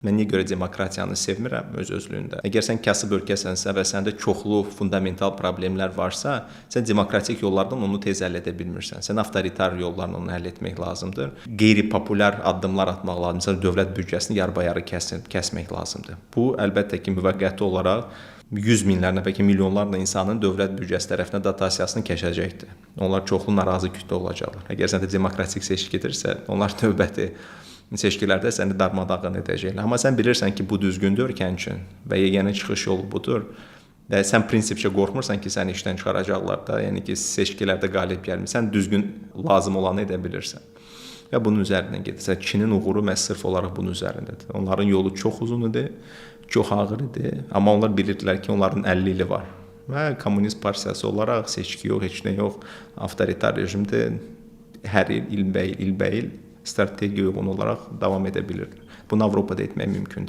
Mən niyə görə demokratiyanı sevmirəm öz-özlüyündə? Əgər sən kasıb ölkəsənsə və səndə çoxlu fundamental problemlər varsa, sən demokratik yollardan onu tez həll edə bilmirsən. Sən avtoritar yollarla onu həll etmək lazımdır. Qeyri-populyar addımlar atmaq lazımdır. Məsələn, dövlət büdcəsini yarı-bayarı kəsmək lazımdır. Bu əlbəttə ki, müvəqqəti olaraq yüz minlərlə, bəlkə milyonlarla insanın dövlət büdcəsi tərəfindən dotasiyasını keçəcəkdir. Onlar çoxlu narazı kütlə olacaqlar. Əgər səndə demokratik seçki gedirsə, onlar növbəti seçkilərdə səni darmadağın edəcəklər. Amma sən bilirsən ki, bu düzgündür ölkən üçün və yeganə çıxış yolu budur. Və sən prinsipcə qorxmursan ki, səni işdən çıxaracaqlar da, yəni ki, seçkilərdə qalib gəlmirsən, düzgün lazım olanı edə bilirsən. Və bunun üzərindən gedirsən. Çinin uğuru məhz sırf olaraq bunun üzərindədir. Onların yolu çox uzun idi, çox ağır idi, amma onlar bilirdilər ki, onların 50 ili var. Və Kommunist Partiyası olaraq seçki yox, heç nə yox, avtoritar rejimdə hər il, ilbəil strategiya uyğun olaraq davam edə bilirlər. Bunu Avropada etmək mümkün deyil.